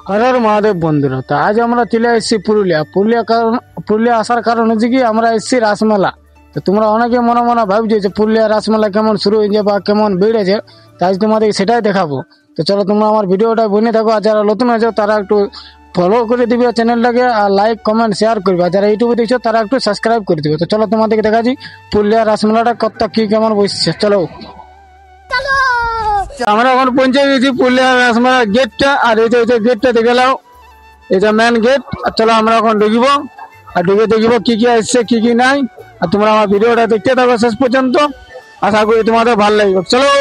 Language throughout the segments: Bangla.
হর হর মহাদেব বন্ধুরা, তো আজ আমরা চলে এসেছি পুরুলিয়া আসার কারণ হচ্ছে কি আমরা এসেছি রাসমেলা। তো তোমরা অনেকে মনে মনে ভাবছো যে পুরুলিয়া রাসমেলা কেমন শুরু হয়েছে বা কেমন বেড়েছে, তাই আজ তোমাদের সেটাই দেখাবো। তো চলো তোমরা আমার ভিডিওটা বনে থাকো, আর যারা নতুন আছো তারা একটু ফলো করে দিবে চ্যানেলটাকে, আর লাইক কমেন্ট শেয়ার করবে, আর যারা ইউটিউবে দেখছো তারা একটু সাবস্ক্রাইব করে দিবে। তো চলো তোমাদেরকে দেখাচ্ছি পুরুলিয়া রাসমেলাটা কত কি কেমন বসছে। চলো আমরা এখন পৌঁছে গেছি পুরুলিয়া রাসমেলা গেটটা, আর এই যে গেটটা দেখে নাও, এটা মেন গেট। আর চলো আমরা এখন ঢুকবো, আর ঢুকে দেখবো কি কি আসছে কি কি নাই। আর তোমরা আমার ভিডিওটা দেখতে থাকো শেষ পর্যন্ত, আশা করি তোমাদের ভালো লাগবে। চলো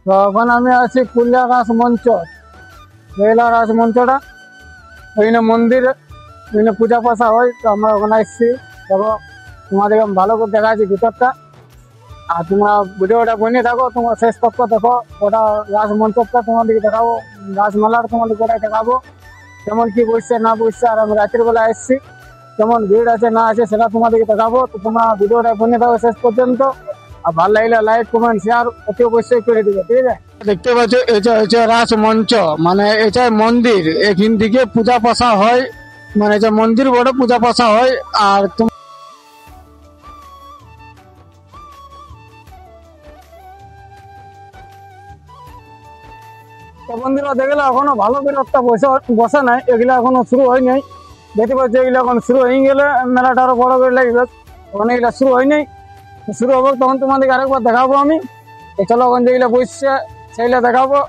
তো এখন আমি আছি পুরুলিয়া রাস মঞ্চ। রাস মঞ্চটা ওইখানে মন্দির, ওইখানে পূজা পাশা হয়। তো আমরা ওখানে আসছি, দেখো তোমাদেরকে আমি ভালো করে দেখাচ্ছি ভিতরটা। আর তোমরা ভিডিওটা বনিয়ে থাকো, তোমার শেষ পক্ষ দেখো, ওটা রাস মঞ্চটা তোমাদেরকে দেখাবো, রাসমেলার তোমাদেরকে ওটা দেখাবো কেমন কি বসছে না বসছে। আর আমি রাতের বেলা এসেছি, কেমন ভিড় আছে না আছে সেটা তোমাদেরকে দেখাবো। তো তোমরা ভিডিওটা বনিয়ে থাকো শেষ পর্যন্ত, আর ভালো লাগলে লাইক কমেন্ট শেয়ার অতি অবশ্যই করে দিবে, ঠিক আছে। দেখতে পাচ্ছ এটা হচ্ছে রাস মঞ্চ, মানে এটা মন্দির, এখান থেকে পূজা পাশা হয়, মানে যে মন্দির বড় পূজা পাশা হয়। আর বন্ধুরা দেখলে এখনো ভালো করে একটা বসে নাই, এগুলা এখনো শুরু হয় নাই। দেখতে পাচ্ছি এগুলো এখন শুরু হয়ে গেলে মেলাটা আরো বড় করে লাগবে। ওখানে এগুলা শুরু হয় নাই, শুরু হবে তখন তোমাদেরকে আরেকবার দেখাবো আমি। তো চলো ওখান যেগুলো বসছে সেইগুলা দেখাবো,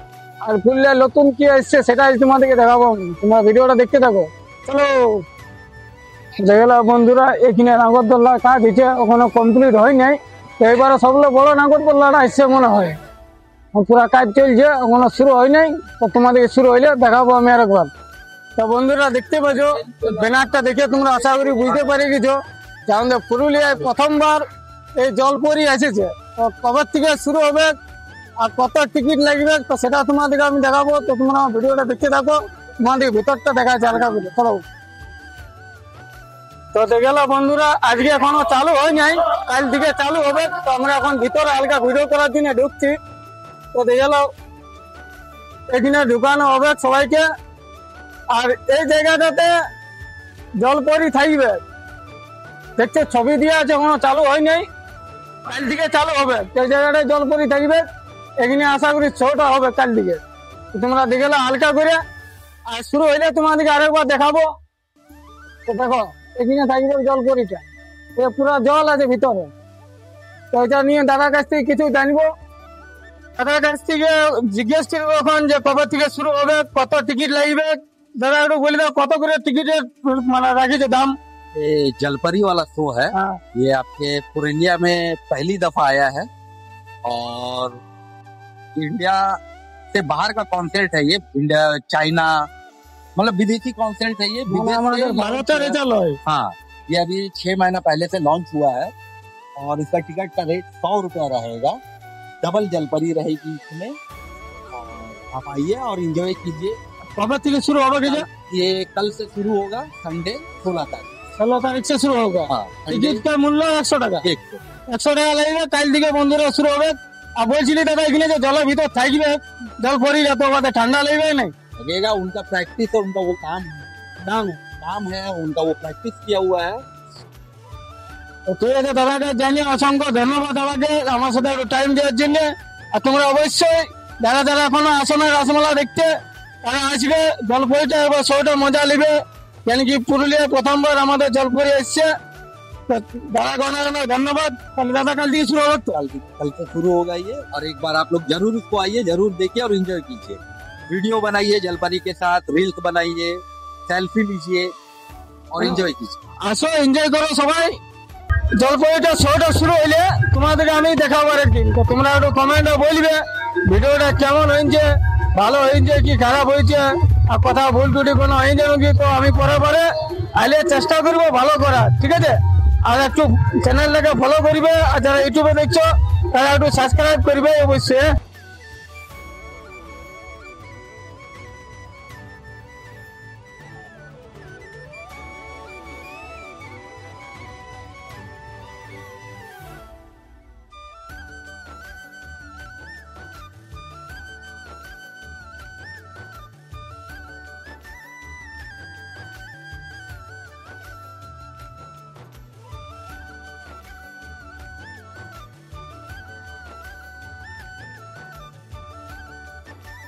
আর পুরুলিয়ার নতুন কি এসছে সেটা তোমাদেরকে দেখাবো আমি। তোমরা ভিডিওটা দেখতে থাকো, চলো। দেখলা বন্ধুরা এখানে নাগরদোল্লার কাজ হচ্ছে, ওখানে কমপ্লিট হয় নাই। তো এবারে সবগুলো বড় নাগরদোল্লাটা এসছে মনে হয়, পুরা কাজ চলছে, ওখানে শুরু হয় নাই। তো তোমাদেরকে শুরু হইলে দেখাবো আমি আরেকবার। তো বন্ধুরা দেখতে পাচ্ছ ব্যানারটা দেখে তোমরা আশা করি বুঝতে পারে গেছো যে আমাদের পুরুলিয়ায় প্রথমবার এই জলপরি এসেছে। তো কবে থেকে শুরু হবে আর কত টিকিট লাগবে, তো সেটা তোমাদেরকে আমি দেখাবো। তো তোমরা আমার ভিডিওটা দেখতে থাকো, তোমাদের ভিতরটা দেখা যাচ্ছে হালকা করে, চলো। তো দেখলা বন্ধুরা আজকে এখনো চালু হয় নাই, কাল থেকে চালু হবে। তো আমরা এখন ভিতরে হালকা ভিডিও করার জন্য ঢুকছি। তো দেখলো এখানে ঢুকানো হবে সবাইকে, আর এই জায়গাটাতে জলপরি থাকবে, দেখছে ছবি দিয়ে আছে, এখনো চালু হয় নাই, কাল থেকে চালু হবে। এই জায়গাটায় জলপরি থাকবে, এখানে আশা করি শোটা হবে কাল দিকে। তোমরা দেখলে হালকা করে, আর শুরু হইলে তোমাদেরকে আরেকবার দেখাবো। তো দেখো এখানে থাকবে জলপরিটা, পুরো জল আছে ভিতরে। তো এটা নিয়ে দাদার কাছ থেকে কিছু জানবো, দাদার কাছ থেকে জিজ্ঞেস করবো এখন যে কবে থেকে শুরু হবে, কত টিকিট লাগবে। দাদা একটু বলে দাও কত করে টিকিটের মানে রাখিছে দাম। ये जलपरी वाला शो है। हाँ। ये आपके पुरनिया में पहली दफा आया है और इंडिया से बाहर का कॉन्सेप्ट है ये। इंडिया चाइना मतलब विदेशी कॉन्सेप्ट है ये। विदेश से भारत launch हुआ है। हाँ, ये अभी 6 महीना पहले से लॉन्च हुआ है और इसका टिकट का रेट 100 रुपया रहेगा। डबल जलपरी रहेगी इसमें, और आप आइए और एंजॉय कीजिए। कब থেকে শুরু হবে কিছু? ये कल से शुरू होगा, संडे 16 तारीख। 16 তারিখ से শুরু হবে। हाँ, টিকিট का মূল্য 100 টাকা। 100 টাকা লাগবে, কাল থেকে বন্ধুরা শুরু হবে। আর বলছিলি দাদা এখানে যে জলের ভিতর থাকবে জলপরি, তো আমাদের ঠান্ডা লাগবে না? लगेगा। उनका प्रैक्टिस और उनका वो काम है, उनका वो प्रैक्टिस किया हुआ है। তো ঠিক আছে, দাদাকে জানিয়ে অসংখ্য ধন্যবাদ দাদাকে আমার সাথে একটু টাইম দেওয়ার জন্য। আর তোমরা অবশ্যই যারা যারা এখনো আসো না রাসমেলা দেখতে, তারা আসবে, জলপরিটা এবার শোটা মজা নেবে। কেন কি পুরুলিয়ায় প্রথমবার আমাদের জলপরি এসছে। তো দাদাকে অনেক অনেক ধন্যবাদ। তাহলে দাদা কাল থেকে শুরু হবে তো? कल से शुरू होगा ये, और एक बार आप लोग जरूर इसको आइए, जरूर देखिए और एंजॉय कीजिए। वीडियो बनाइए जलपरी के साथ, रील्स बनाइए, सेल्फी लीजिए और एंजॉय कीजिए। আসো, এনজয় করো সবাই। জলপরিটা শোটা শুরু হইলে তোমাদেরকে আমি দেখাবো একদিন। তো তোমরা একটু কমেন্টে বলবে ভিডিওটা কেমন হয়েছে, ভালো হয়েছে কি খারাপ হয়েছে, আর কথা ভুল টুটি কোনো হয়েছে নাকি। তো আমি পরে আইলে চেষ্টা করবো ভালো করার, ঠিক আছে। আর একটু চ্যানেলটাকে ফলো করবে, আর যারা ইউটিউবে দেখছো তারা একটু সাবস্ক্রাইব করবে অবশ্যই।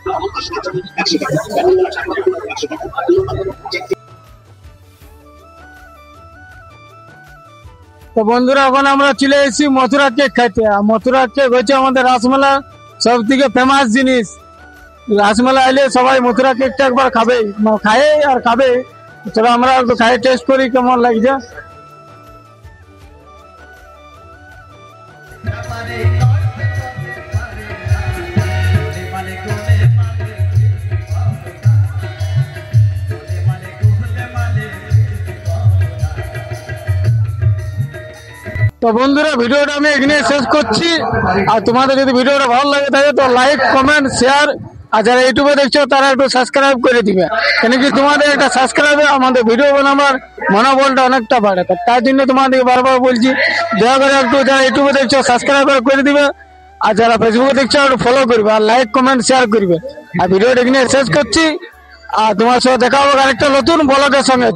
তো বন্ধুরা এখন আমরা চলে এসেছি মথুরা কেক খাইতে। আর মথুরা কেক হচ্ছে আমাদের রাসমেলা সব থেকে ফেমাস জিনিস। রাসমেলা এলে সবাই মথুরা কেকটা একবার খাবে, খায় আর খাবে। চলো আমরা একটু খাই, টেস্ট করি কেমন লাগছে। তো বন্ধুরা ভিডিওটা আমি এখানে শেষ করছি। আর তোমাদের যদি ভিডিওটা ভালো লাগে থাকে তো লাইক কমেন্ট শেয়ার, আর যারা ইউটিউবে দেখছো তারা একটু সাবস্ক্রাইব করে দিবে, কেন কি তোমাদের একটা সাবস্ক্রাইবে আমাদের ভিডিও বানাবার মনোবলটা অনেকটা বাড়ে। তার জন্য তোমাদেরকে বারবার বলছি দয়া করে একটু যারা ইউটিউবে দেখছো সাবস্ক্রাইব করে দিবে, আর যারা ফেসবুকে দেখছো একটু ফলো করবে, আর লাইক কমেন্ট শেয়ার করবে। আর ভিডিওটা এখানে শেষ করছি। আর তোমার সাথে দেখা হবে আরেকটা নতুন ব্লগের সঙ্গে।